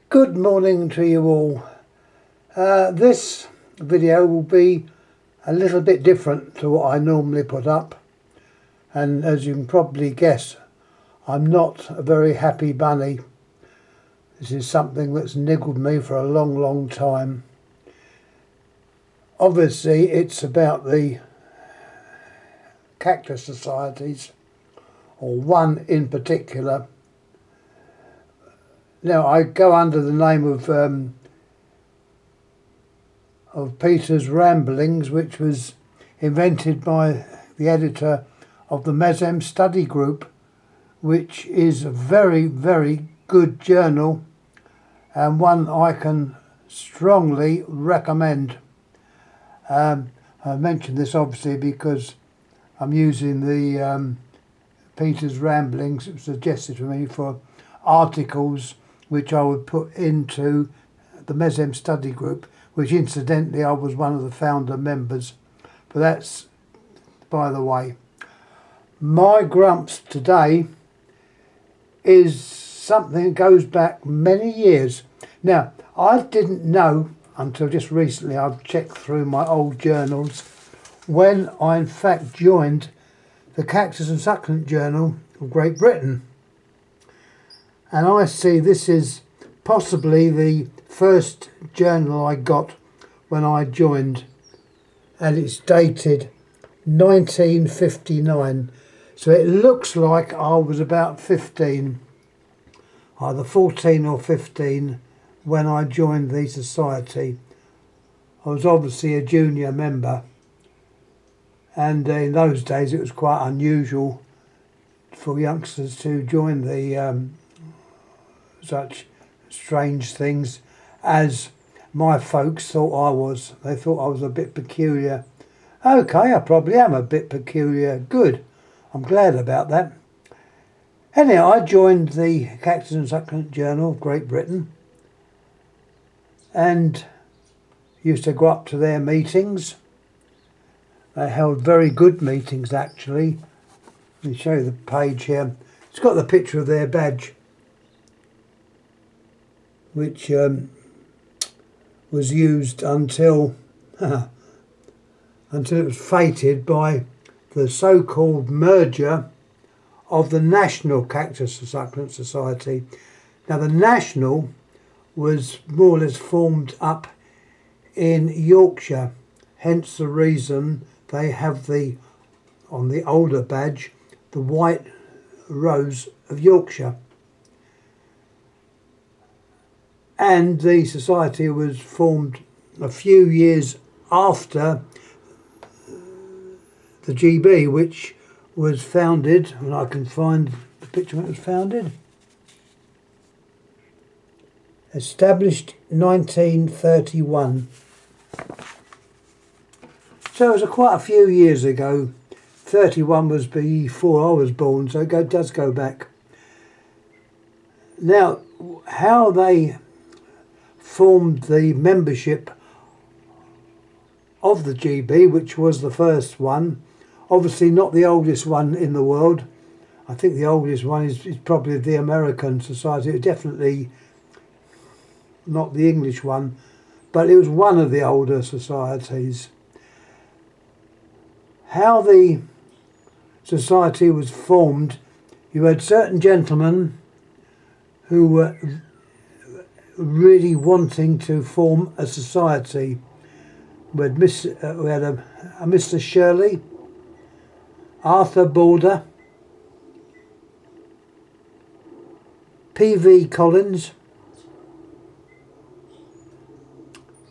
Good morning to you all. This video will be a little bit different to what I normally put up, and as you can probably guess, I'm not a very happy bunny. This is something that's niggled me for a long time. Obviously it's about the cactus societies, or one in particular. Now I go under the name of Peter's Ramblings, which was invented by the editor of the Mesem Study Group, which is a very good journal and one I can strongly recommend. I mention this obviously because I'm using the Peter's Ramblings. It was suggested to me for articles which I would put into the Mesem Study Group, which incidentally I was one of the founder members, but that's by the way. My grumps today is something that goes back many years. Now, I didn't know until just recently, I've checked through my old journals, when I in fact joined the Cactus and Succulent Journal of Great Britain. And I see this is possibly the first journal I got when I joined, and it's dated 1959. So it looks like I was about 15, either 14 or 15, when I joined the society. I was obviously a junior member, and in those days it was quite unusual for youngsters to join the such strange things as my folks thought I was. They thought I was a bit peculiar. Okay, I probably am a bit peculiar. Good. I'm glad about that. Anyhow, I joined the Cactus and Succulent Journal of Great Britain and used to go up to their meetings. They held very good meetings actually. Let me show you the page here. It's got the picture of their badge, which was used until until it was fated by the so-called merger of the National Cactus and Succulent Society. Now the National was more or less formed up in Yorkshire, hence the reason they have on the older badge, the white rose of Yorkshire. And the society was formed a few years after the GB, which was founded, and I can find the picture when it was founded. Established 1931. So it was quite a few years ago. 31 was before I was born, so it does go back. Now, how they formed the membership of the GB, which was the first one, obviously not the oldest one in the world. I think the oldest one is probably the American Society, definitely not the English one, but it was one of the older societies. How the society was formed, you had certain gentlemen who were really wanting to form a society. We had a Mr. Shirley, Arthur Border, P.V. Collins,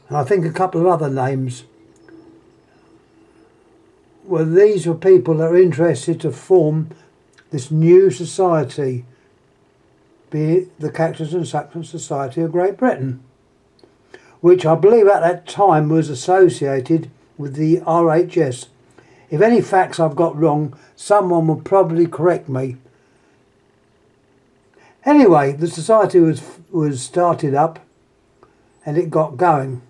and I think a couple of other names. Well, these were people that were interested to form this new society, be it the Cactus and Succulent Society of Great Britain, which I believe at that time was associated with the RHS. If any facts I've got wrong, someone will probably correct me. Anyway, the society was started up and it got going.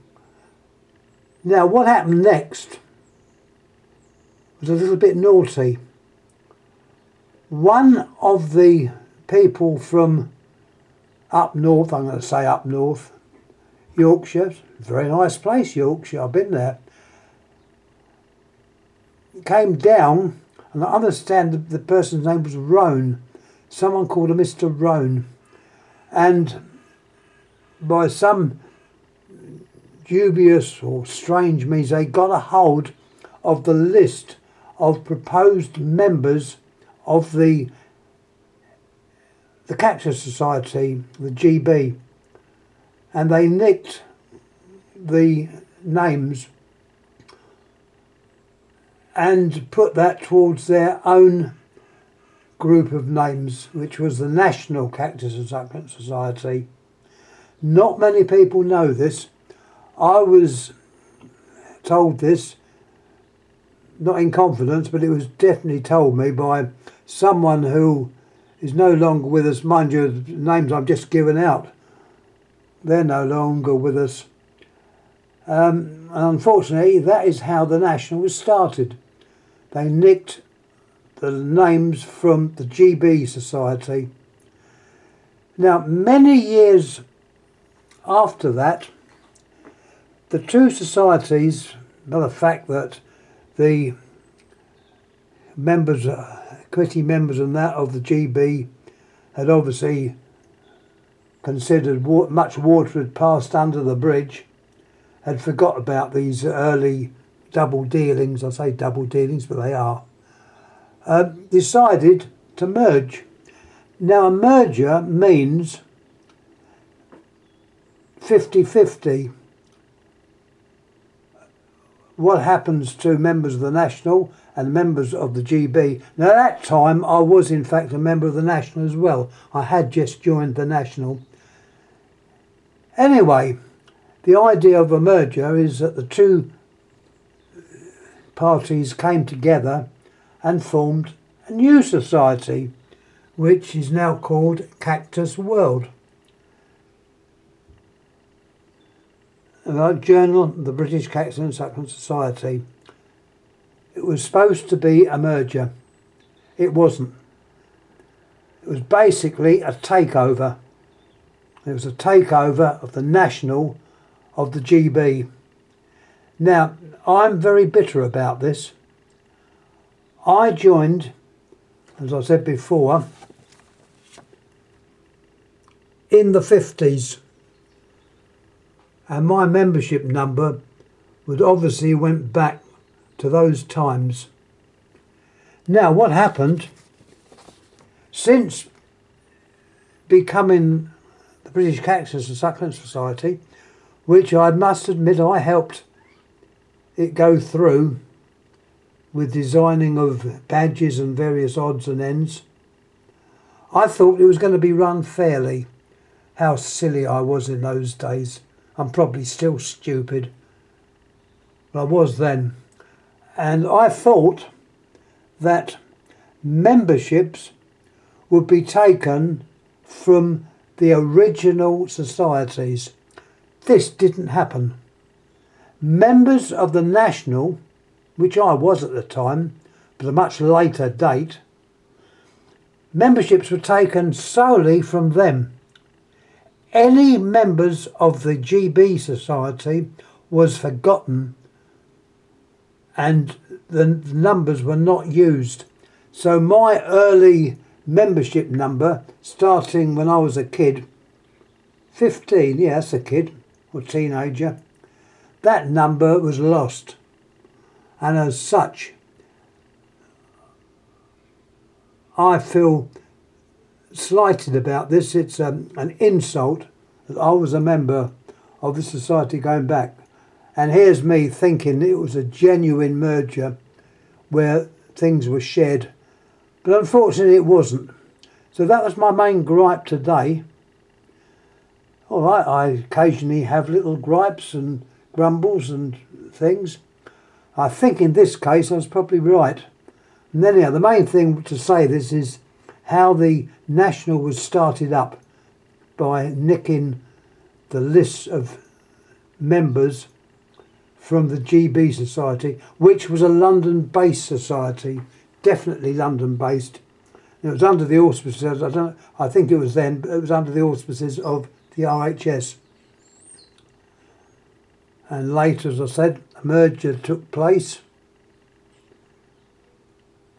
Now what happened next was a little bit naughty. One of the people from up north, I'm going to say up north, Yorkshire, very nice place, Yorkshire, I've been there. Came down, and I understand the person's name was Roan, someone called a Mr. Roan, and by some dubious or strange means they got a hold of the list of proposed members of the Cactus Society, the GB, and they nicked the names and put that towards their own group of names, which was the National Cactus and Succulent Society. Not many people know this. I was told this, not in confidence, but it was definitely told me by someone who is no longer with us. Mind you, the names I've just given out, they're no longer with us. And unfortunately, that is how the National was started. They nicked the names from the GB Society. Now, many years after that, the two societies, by the fact that the members, committee members and that of the GB had obviously considered much water had passed under the bridge, had forgot about these early double dealings. I say double dealings, but they are. Decided to merge. Now, a merger means 50-50. What happens to members of the National and members of the GB. Now, at that time, I was in fact a member of the National as well. I had just joined the National. Anyway, the idea of a merger is that the two parties came together and formed a new society, which is now called Cactus World. The Journal, the British Cactus and Succulent Society. It was supposed to be a merger. It wasn't. It was basically a takeover. It was a takeover of the National of the GB. Now, I'm very bitter about this. I joined, as I said before, in the 50s. And my membership number would obviously went back to those times. Now, what happened since becoming the British Cactus and Succulent Society, which I must admit I helped it go through with designing of badges and various odds and ends, I thought it was going to be run fairly. How silly I was in those days. I'm probably still stupid, but I was then. And I thought that memberships would be taken from the original societies. This didn't happen. Members of the National, which I was at the time, but a much later date, memberships were taken solely from them. Any members of the GB Society was forgotten and the numbers were not used. So my early membership number, starting when I was a kid, 15, yeah, that's a kid or teenager, that number was lost. And as such, I feel slighted about this. It's an insult that I was a member of the society going back. And here's me thinking it was a genuine merger where things were shared. But unfortunately it wasn't. So that was my main gripe today. All right, I occasionally have little gripes and grumbles and things. I think in this case I was probably right. And anyhow, the main thing to say this is how the National was started up by nicking the lists of members from the GB Society, which was a London-based society, definitely London-based. It was under the auspices, I think it was then, but it was under the auspices of the RHS. And later, as I said, a merger took place.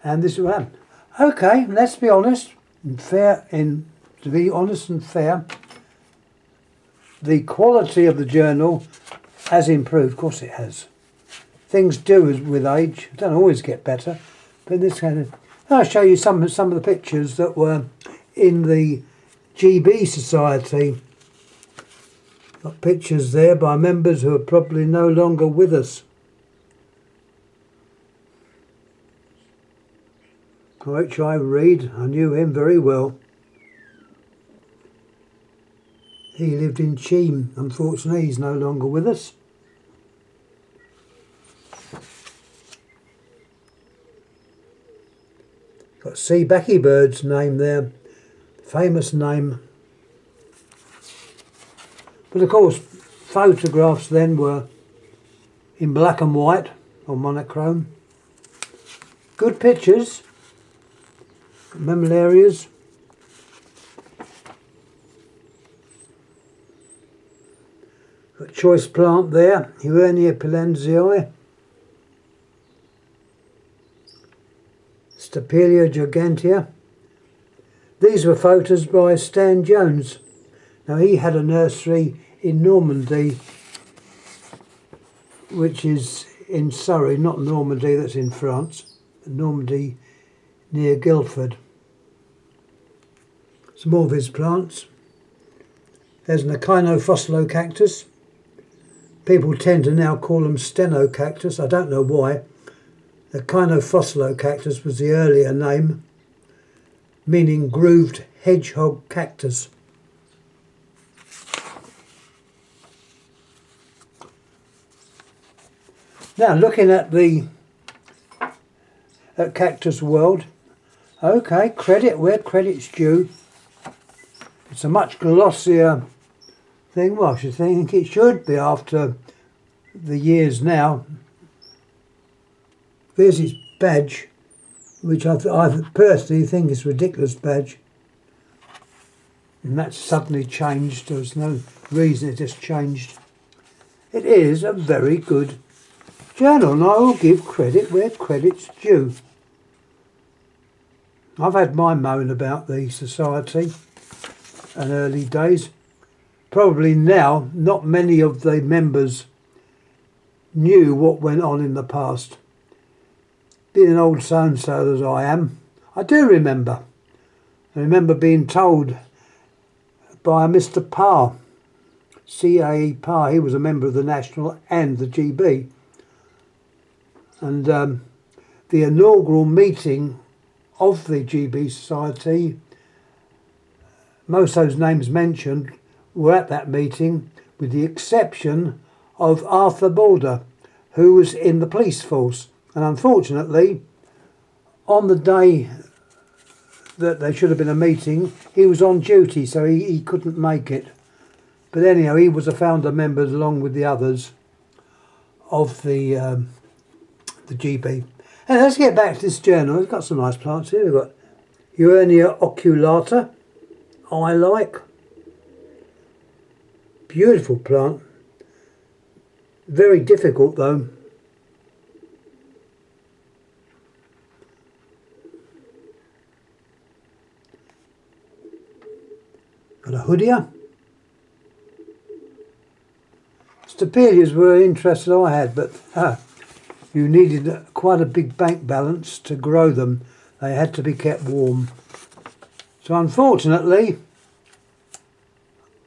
And this is what happened. Okay, let's be honest and fair. To be honest and fair, the quality of the journal has improved. Of course it has. Things do with age. Don't always get better. But in this kind of... I'll show you some of the pictures that were in the GB Society. Got pictures there by members who are probably no longer with us. H.I. Reid, I knew him very well. He lived in Cheam. Unfortunately, he's no longer with us. Got C. Becky Bird's name there, famous name. But of course, photographs then were in black and white or monochrome. Good pictures, mammal areas. Got choice plant there, Huernia pilenzii. Stapelia gigantea. These were photos by Stan Jones. Now he had a nursery in Normandy, which is in Surrey, not Normandy that's in France, but Normandy near Guildford. Some more of his plants. There's an echinophossilo cactus. People tend to now call them stenocactus. I don't know why. The echinophossilo cactus was the earlier name, meaning grooved hedgehog cactus. Now looking at Cactus World, okay, credit where credit's due. It's a much glossier thing. Well, I should think it should be after the years now. There's its badge, which I personally think is a ridiculous badge. And that's suddenly changed. There's no reason, it just changed. It is a very good journal, and I will give credit where credit's due. I've had my moan about the society in early days. Probably now, not many of the members knew what went on in the past. Being an old so-and-so as I am, I do remember. I remember being told by a Mr. Parr, C.A.E. Parr, he was a member of the National and the GB. And the inaugural meeting of the GB Society, most of those names mentioned were at that meeting, with the exception of Arthur Balder, who was in the police force. And unfortunately, on the day that there should have been a meeting, he was on duty, so he couldn't make it. But anyhow, he was a founder member along with the others of the GB. And let's get back to this journal. It's got some nice plants here. We've got Huernia oculata, I like. Beautiful plant. Very difficult though. Got a Hoodia. Stapelias were interested I had, but you needed quite a big bank balance to grow them. They had to be kept warm. So unfortunately,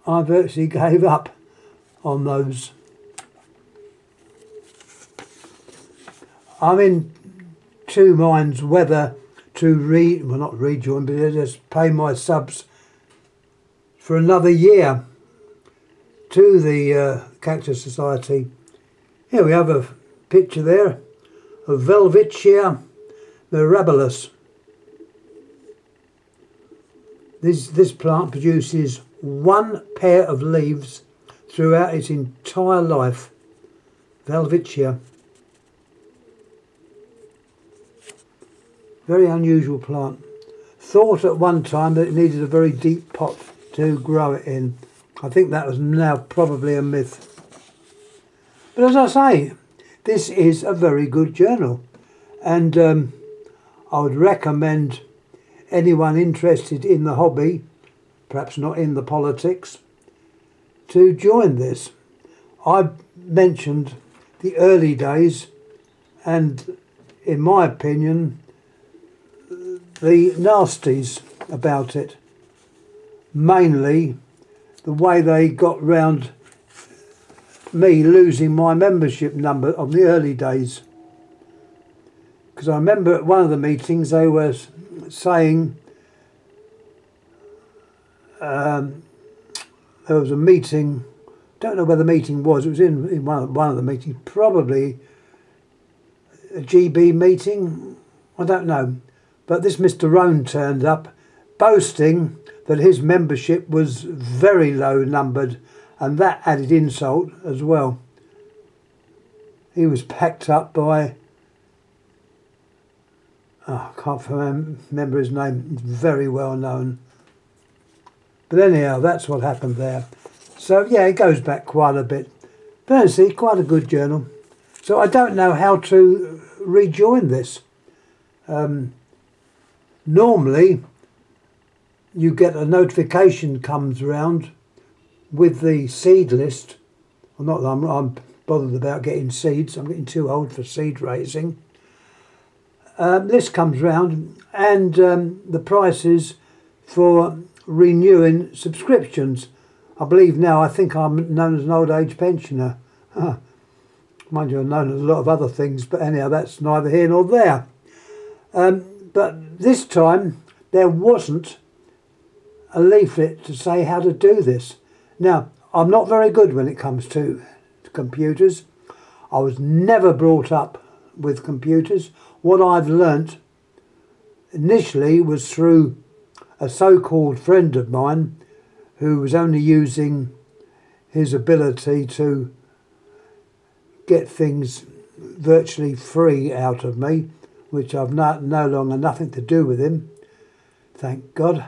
I virtually gave up on those. I'm in two minds whether to not rejoin, but just pay my subs for another year to the Cactus Society. Here we have a picture there of Welwitschia mirabilis. This plant produces one pair of leaves throughout its entire life. Welwitschia. Very unusual plant. thought at one time that it needed a very deep pot to grow it in. I think that was now probably a myth. But as I say, this is a very good journal, and I would recommend anyone interested in the hobby, perhaps not in the politics, to join this. I mentioned the early days, and in my opinion, the nasties about it. Mainly the way they got round me losing my membership number on the early days. Because I remember at one of the meetings they were saying there was a meeting, don't know where the meeting was, it was in one of the meetings, probably a GB meeting, I don't know. But this Mr. Rohn turned up boasting that his membership was very low numbered, and that added insult as well. He was packed up by, I can't remember his name, it's very well known. But anyhow, that's what happened there. So yeah, it goes back quite a bit. But honestly, quite a good journal. So I don't know how to rejoin this. Normally, you get a notification comes round with the seed list. Well, not that I'm bothered about getting seeds. I'm getting too old for seed raising. This comes round, and the prices for renewing subscriptions. I believe now, I think I'm known as an old age pensioner. Mind you, I'm known as a lot of other things, but anyhow, that's neither here nor there. But this time, there wasn't a leaflet to say how to do this. Now, I'm not very good when it comes to computers. I was never brought up with computers. What I've learnt initially was through a so-called friend of mine who was only using his ability to get things virtually free out of me, which I've no longer nothing to do with him, thank God.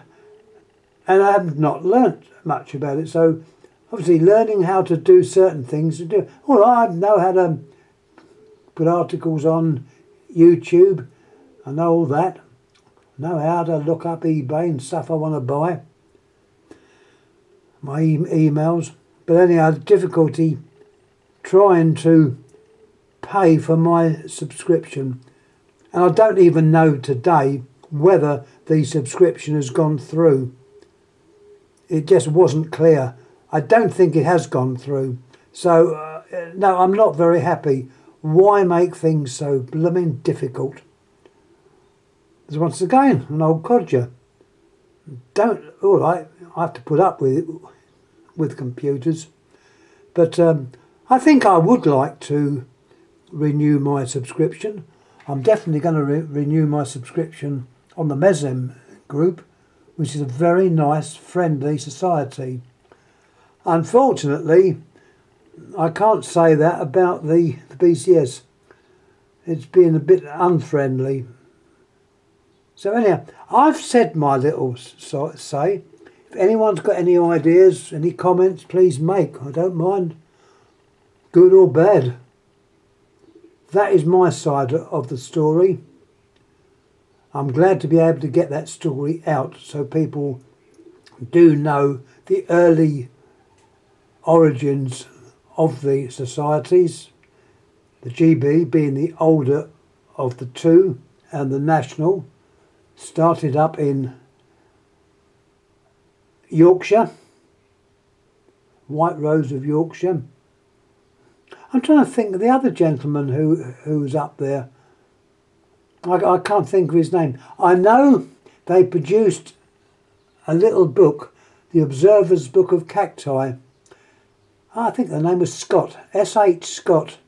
And I have not learnt much about it. So obviously learning how to do certain things to do. Well, I know how to put articles on YouTube. I know all that. I know how to look up eBay and stuff I want to buy. My emails. But anyhow, difficulty trying to pay for my subscription. And I don't even know today whether the subscription has gone through. It just wasn't clear. I don't think it has gone through. So, no, I'm not very happy. Why make things so blooming difficult? There's once again an old codger. All right, I have to put up with computers. But I think I would like to renew my subscription. I'm definitely going to renew my subscription on the MESEM group, which is a very nice, friendly society. Unfortunately, I can't say that about the BCS. It's been a bit unfriendly. So anyhow, I've said my little say. If anyone's got any ideas, any comments, please make. I don't mind, good or bad. That is my side of the story. I'm glad to be able to get that story out so people do know the early origins of the societies, the GB being the older of the two, and the National started up in Yorkshire, White Rose of Yorkshire. I'm trying to think of the other gentleman who was up there. I can't think of his name. I know they produced a little book, The Observer's Book of Cacti. I think the name was Scott, S.H. Scott.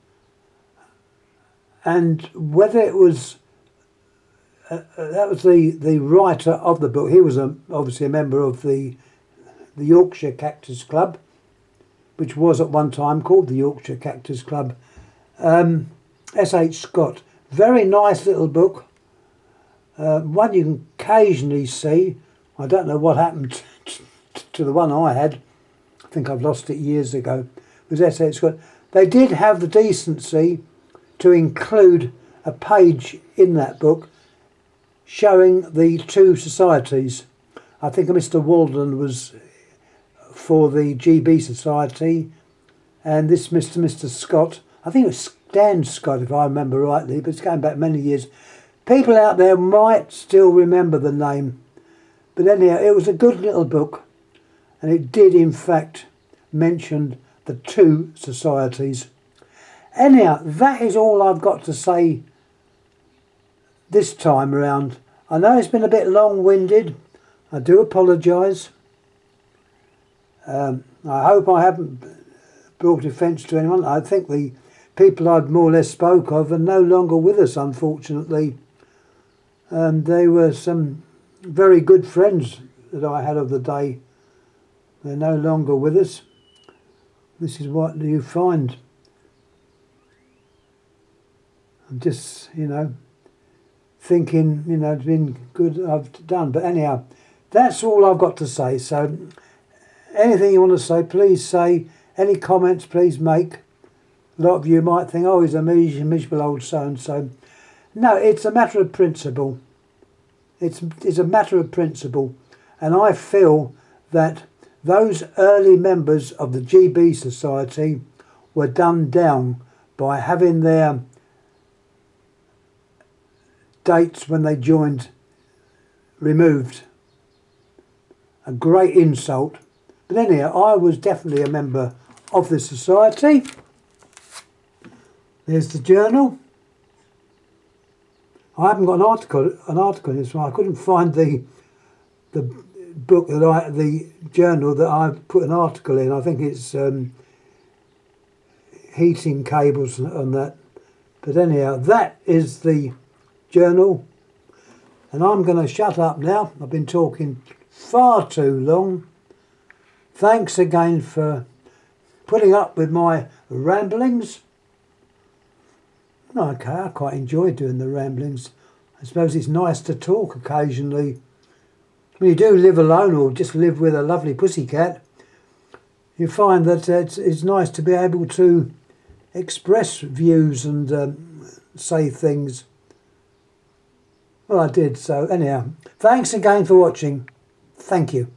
And whether it was, that was the writer of the book. He was obviously a member of the Yorkshire Cactus Club, which was at one time called the Yorkshire Cactus Club. S.H. Scott. Very nice little book. One you can occasionally see. I don't know what happened to the one I had. I think I've lost it years ago. Was S.A. Scott. They did have the decency to include a page in that book showing the two societies. I think Mr. Walden was for the GB Society, and this Mr. Scott, I think it was Dan Scott if I remember rightly, but it's going back many years. People out there might still remember the name, but anyhow, it was a good little book, and it did in fact mention the two societies. Anyhow, that is all I've got to say this time around. I know it's been a bit long-winded. I do apologise. I hope I haven't brought offence to anyone. I think the people I've more or less spoke of are no longer with us, unfortunately. They were some very good friends that I had of the day. They're no longer with us. This is what you find. I'm just, thinking, it's been good I've done. But anyhow, that's all I've got to say. So anything you want to say, please say. Any comments, please make. A lot of you might think, oh, he's a miserable old so-and-so. No, it's a matter of principle. It's a matter of principle. And I feel that those early members of the GB Society were done down by having their dates when they joined removed. A great insult. But anyhow, I was definitely a member of the society. There's the journal. I haven't got an article in this one. I couldn't find the book the journal that I put an article in. I think it's heating cables and that. But anyhow, that is the journal, and I'm going to shut up now. I've been talking far too long. Thanks again for putting up with my ramblings. Okay, I quite enjoy doing the ramblings. I suppose it's nice to talk occasionally. When you do live alone or just live with a lovely pussycat, you find that it's nice to be able to express views and say things. Well, I did. So anyhow, thanks again for watching. Thank you.